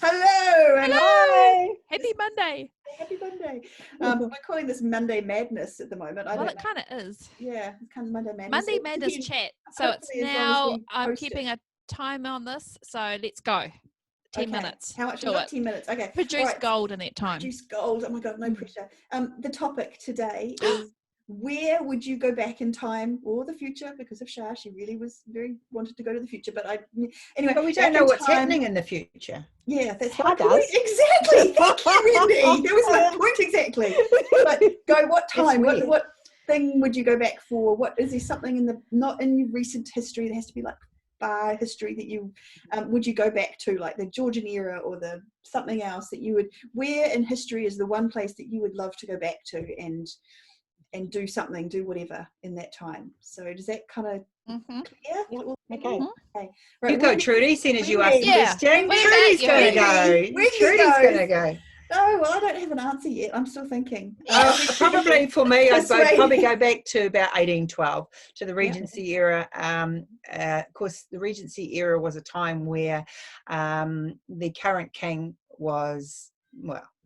Hello and Hello. Happy Monday. Happy Monday. We're calling this Monday Madness at the moment. Well, it kind of is. Yeah, it's kind of Monday Madness. Monday Madness chat. So it's now, I'm keeping a time on this. So let's go. 10 minutes. How much? We've got 10 minutes. Okay. Produce gold in that time. Produce gold. Oh my God, no pressure. The topic today is where would you go back in time or the future? Because of Shah, she really wanted to go to the future. But anyway. But we don't know what's happening in the future. Yeah, that's my point. Exactly. Thank you, Wendy. That was my point exactly. But go, what time? What thing would you go back for? What is there something not in recent history? There has to be like far history that you would you go back to, like the Georgian era or the something else that you would? Where in history is the one place that you would love to go back to and do something, do whatever in that time? So does that kind of clear? Okay. Okay. Right, You go, Trudy, seeing as you asked the Yeah. question. What Trudy's about going you? to go. Trudy's going to go. Oh, well, I don't have an answer yet. I'm still thinking. Probably for me, I'd Persuade. probably go back to about 1812, to the Regency era. Of course, the Regency era was a time where the current king was,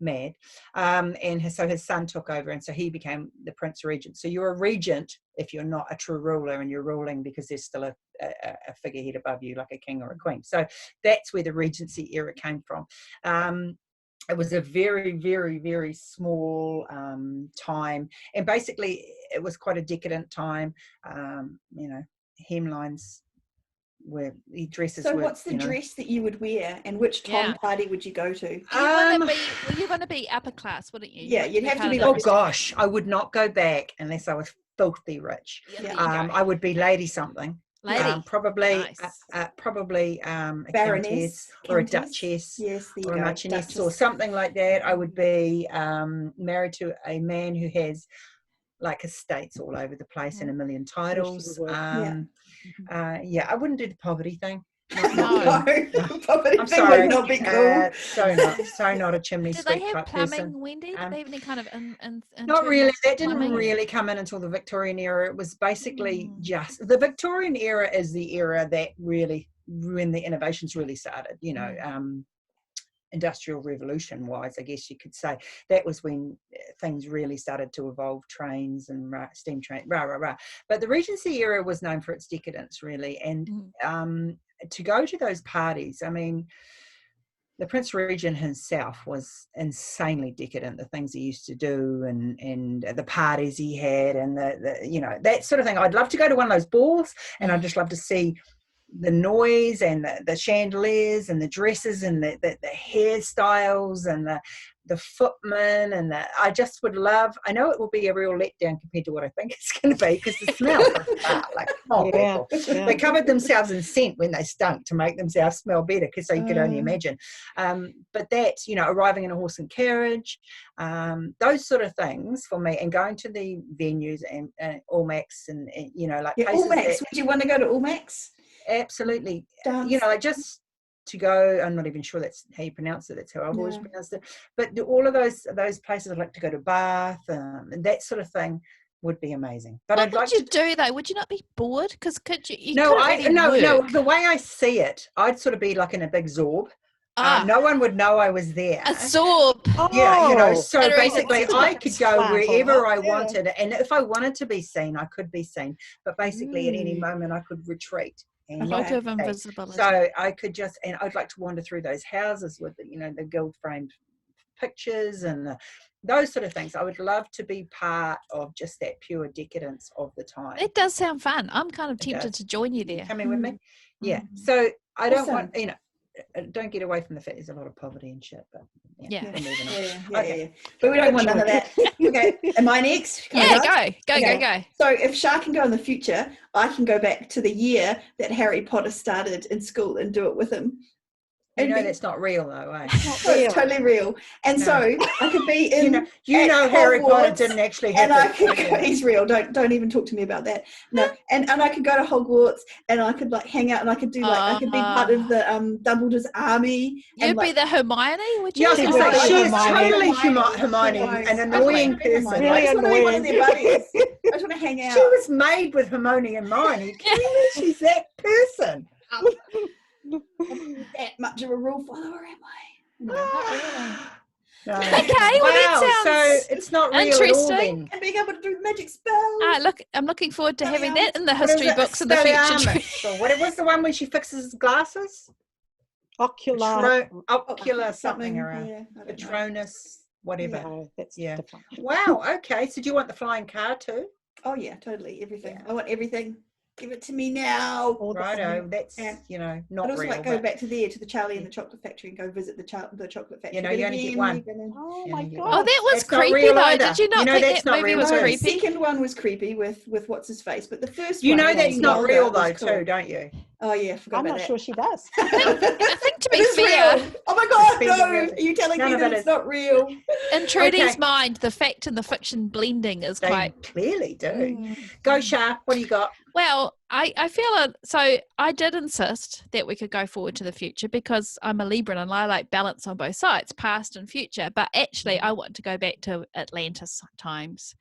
mad, and so his son took over, and so he became the Prince Regent. So you're a regent if you're not a true ruler, and you're ruling because there's still a figurehead above you, like a king or a queen. So that's where the Regency era came from. It was a very, very, very small time, and basically it was quite a decadent time. Hemlines were dresses. So were, what's the dress that you would wear, and which Tom party would you go to? You want to be upper class, wouldn't you? Yeah, you'd have to be. Oh gosh, I would not go back unless I was filthy rich. I would be lady something. Probably a Baroness, countess or a duchess, or a marchioness or something like that. I would be married to a man who has like estates all over the place and a million titles. I wouldn't do the poverty thing. No. I'm sorry. Would not be cool. So not a chimney sweep type person. Do they have plumbing, Wendy? Do they have any kind of not really. That didn't really come in until the Victorian era. It was basically just the Victorian era is the era that really, when the innovations really started. Industrial revolution wise, I guess you could say that was when things really started to evolve, trains and steam train, But the Regency era was known for its decadence, really, and to go to those parties, I mean, the Prince Regent himself was insanely decadent, the things he used to do and the parties he had and the that sort of thing. I'd love to go to one of those balls, and I'd just love to see the noise and the chandeliers and the dresses and the hairstyles and the footmen and I just would love. I know it will be a real letdown compared to what I think it's going to be, because the smell people. They covered themselves in scent when they stunk to make themselves smell better, because so you could only imagine. But that's arriving in a horse and carriage, those sort of things for me, and going to the venues and Allmax and places. Allmax. Would you want to go to Allmax? Absolutely. Just to go, I'm not even sure that's how you pronounce it. That's how I've always pronounced it. But all of those places, I'd like to go to Bath, and that sort of thing would be amazing. But what would you do though? Would you not be bored? Because could you? No. The way I see it, I'd sort of be like in a big zorb. No one would know I was there. A zorb. So basically I could go wherever I wanted, and if I wanted to be seen, I could be seen. But basically at any moment I could retreat. A lot of invisibility. So I could and I'd like to wander through those houses with the gilt framed pictures and those sort of things. I would love to be part of just that pure decadence of the time. It does sound fun. I'm kind of tempted to join you there. Coming with me? Yeah. So I don't want, don't get away from the fact there's a lot of poverty and shit, but okay. But we don't want none of that. Okay, am I next? Go. So if Shah can go in the future, I can go back to the year that Harry Potter started in school and do it with him. That's not real though, eh? It's totally real. And so I could be in Harry Potter didn't actually happen. And I could go, he's real. Don't even talk to me about that. No. And I could go to Hogwarts, and I could hang out, and I could do I could be part of the Dumbledore's army. You'd be the Hermione, would you? Yeah, I was going to say, she is totally Hermione, an annoying person. Really annoying. I just want to be one of their buddies. I just want to hang out. She was made with Hermione and Hermione. She's that person. That much of a rule follower, am I? No. Not really. No. Okay, well that sounds so it's not real at all then. And being able to do magic spells. look, I'm looking forward to having that in the What is history it? books in the future. Expelliarmus, or what was the one when she fixes his glasses? Ocular. Ocular something or yeah, Patronus, whatever. No, that's Yeah. different. Wow, okay. So do you want the flying car too? Oh yeah, totally. Everything. Yeah. I want everything. Give it to me now. All the Righto, fun. that's, Yeah. not I'd also real. like go but- back to the Charlie and the Chocolate Factory and go visit the chocolate factory. You know, But you only get again, one. you're gonna- Oh Yeah, my you- god. Oh, that was That's not creepy real though. either. Did you not You know, think that's that not movie real was either. The creepy? second one was creepy with what's his face, but the first You one, know that's when not he real was though cool. too, don't you? Oh yeah, I forgot I'm about not that. sure she does. I think to be It is fair, real. Oh my god, It's no! real. Are you telling None me of that it it's is. not real? in Trudy's Okay. mind, the fact and the fiction blending is They quite. clearly do. Go, Shah. What do you got? Well, I feel so I did insist that we could go forward to the future because I'm a Libra and I like balance on both sides, past and future. But actually, I want to go back to Atlantis times.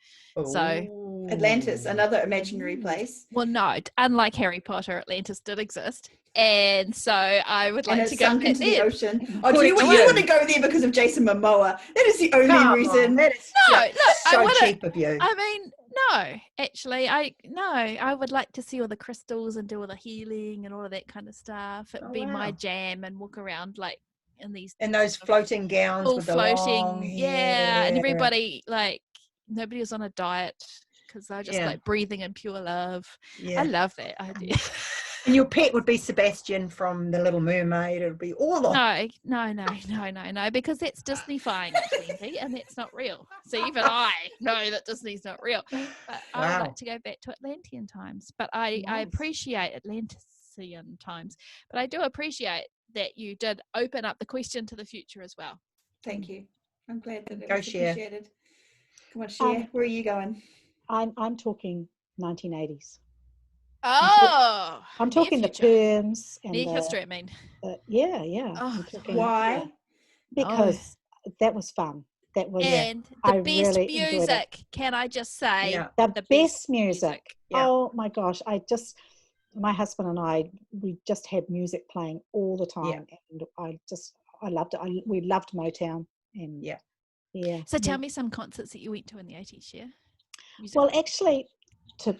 So, Ooh. Atlantis, another imaginary place. well, no, unlike Harry Potter, Atlantis did exist. And so I would And like it's to go sunk back into the there. ocean. Oh, do Put you it to want you. to go there because of Jason Momoa? That is the only Come on, reason. that is No, look, I so wanna- cheap of you. I mean, no, actually, I would like to see all the crystals and do all the healing and all of that kind of stuff. It'd Oh, be my wow. jam and walk around like in these And those sort of floating gowns full with the floating, long yeah, and hair. everybody like nobody was on a diet because they're just Yeah. like breathing in pure love. Yeah. I love that idea. And your pet would be Sebastian from The Little Mermaid. It would be all of No, because that's Disney-fying it, Lindsay, and that's not real. So even I know that Disney's not real. But I would Wow. like to go back to Atlantean times. But I Nice. appreciate Atlantean times. But I do appreciate that you did open up the question to the future as well. Thank you. I'm glad that it Go was share. appreciated. Come on, share. Where are you going? I'm talking 1980s. Oh, I'm talking the future. perms and Near the, history, I mean. yeah, yeah. Oh, I'm talking, Why? because that was fun. That was And I the best really enjoyed it. music, can I just say? Yeah. the best music. Yeah. Oh my gosh, my husband and we just had music playing all the time, and I loved it. We loved Motown, and Yeah. So tell me some concerts that you went to in the 80s, yeah? Well, actually, to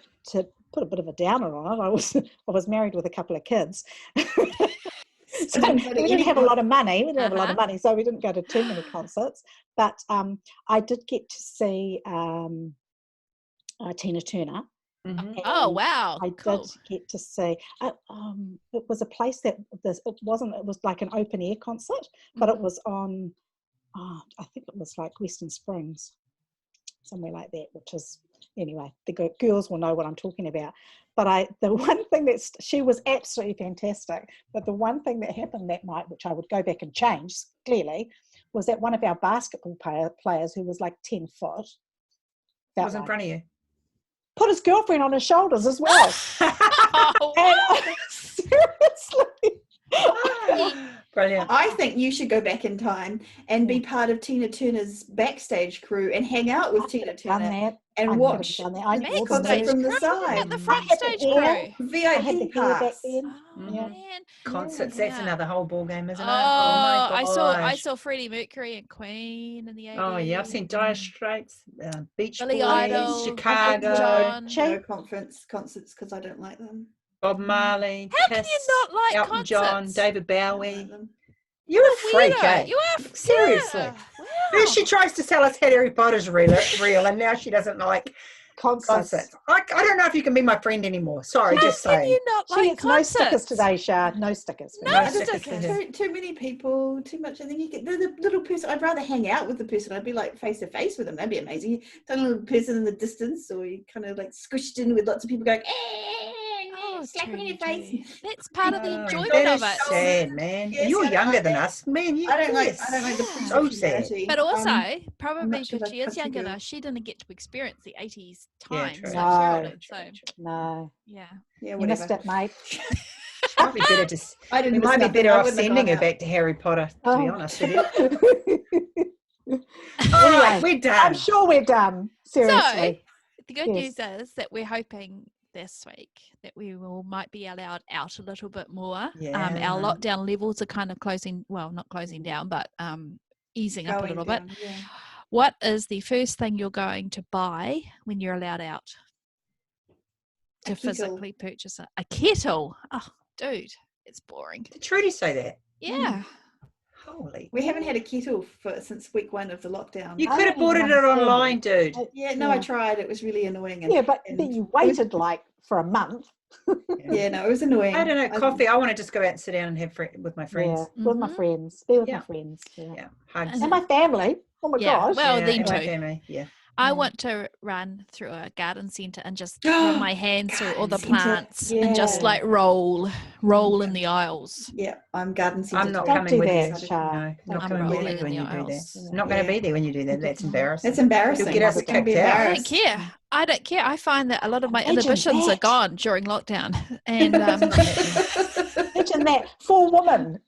put a bit of a downer on it, I was married with a couple of kids. So we didn't have a lot of money. We didn't have a lot of money, so we didn't go to too many concerts. But I did get to see Tina Turner. Mhm. Oh, wow. I Cool. did get to see. It was a place that it was like an open air concert, but it was on. I think it was like Western Springs, somewhere like that. Which is anyway, the girls will know what I'm talking about. But the one thing she was absolutely fantastic. But the one thing that happened that night, which I would go back and change clearly, was that one of our basketball players, who was like 10 foot, That was in front of you. put his girlfriend on his shoulders as well. Oh, And seriously. Brilliant. I think you should go back in time and be part of Tina Turner's backstage crew and hang out with Tina Turner and watch I the need more than concert that. from the crew, side. the front I had the stage hair. crew. I had the VIP hair back pass. then. Oh, Yeah. man. Concerts, Yeah. that's another whole ball game, isn't it? Oh, my I gosh. saw Freddie Mercury and Queen in the 80s. Oh yeah, I've seen Dire Straits, Beach Billy Boys, Idol, Chicago, Elton John. No concerts because I don't like them. Bob Marley, How can Kiss, you not like Elton concerts? John, David I don't Bowie. like them. You're a freak, Weirdo. eh? You are Seriously. Yeah. First she Wow. tries to sell us Harry Potter's real, and now she doesn't like concerts. I don't know if you can be my friend anymore. Sorry, How just can saying. you not She like gets no stickers concerts? today, Shah. No stickers. No No stickers. stickers for her. Too many people, too much. And then you get the little person. I'd rather hang out with the person. I'd be like face to face with them. That'd be amazing. You don't know the person in the distance, or you kind of like squished in with lots of people going, slap them in your face. That's part of the Oh, enjoyment that of is it. sad, man. Yes, you're I don't younger like than that. us, man. I don't like the Yeah. So sad. humanity. But also, I'm probably not sure because if she I'd is touch a younger girl. now, she didn't get to experience the 80s Yeah, times true. like No. Cheryl did. So, No. yeah. Yeah, You missed whatever. it, mate. Might be better to. I didn't We miss might be nothing. better I off wouldn't have sending gone her out. back to Harry Potter. To be honest with you. Anyway, All right, we're done. I'm sure we're done. Seriously. So, the good news is that we're hoping this week that we might be allowed out a little bit more. Yeah. Our lockdown levels are kind of not closing down, but easing up a little bit. Yeah. What is the first thing you're going to buy when you're allowed out to physically purchase it? A kettle. Oh, dude, it's boring. Did Trudy say that? Yeah. Holy. We haven't had a kettle since week 1 of the lockdown. You I could have don't bought it even online, understand. dude. Yeah, no, I tried. It was really annoying. Yeah, but you waited like for a month. Yeah, no, it was annoying. I don't know, coffee. I want to just go out and sit down and have with my friends. Yeah, with my Mhm. friends. Be with Yeah. my friends. Yeah. Yeah, hugs. And my family. Oh my Yeah, gosh. well, yeah, them and my too. family. Yeah. I Yeah. want to run through a garden centre and just run my hands through all the Garden centre, plants and just yeah. like roll in the aisles. Yeah, I'm garden centre. I'm not Don't coming do with that, you. Char. No, not I'm coming with rolling you when in you the do that. aisles. Not going to be there when you do that. That's embarrassing. That's embarrassing. You'll get us It's gonna kicked be out. I don't embarrassed. care. I don't care. I find that a lot of my Imagine inhibitions are that. gone during lockdown. And Imagine that. 4 women.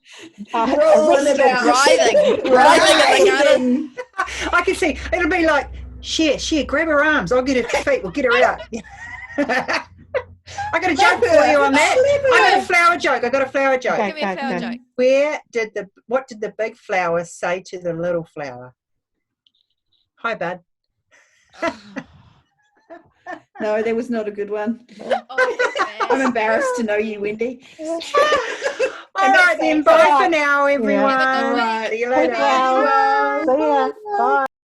Rolling arrested. about. writhing in the garden. I can see. It'll be like, share, grab her arms. I'll get her feet. We'll get her out. I got a joke for you on that. I got a flower joke. Okay. Give me a flower joke. What did the big flower say to the little flower? Hi, bud. No, that was not a good one. Oh, I'm embarrassed to know you, Wendy. All right, then. Bye for now, everyone. Have a good week. See you Keep later. well. See ya. Bye.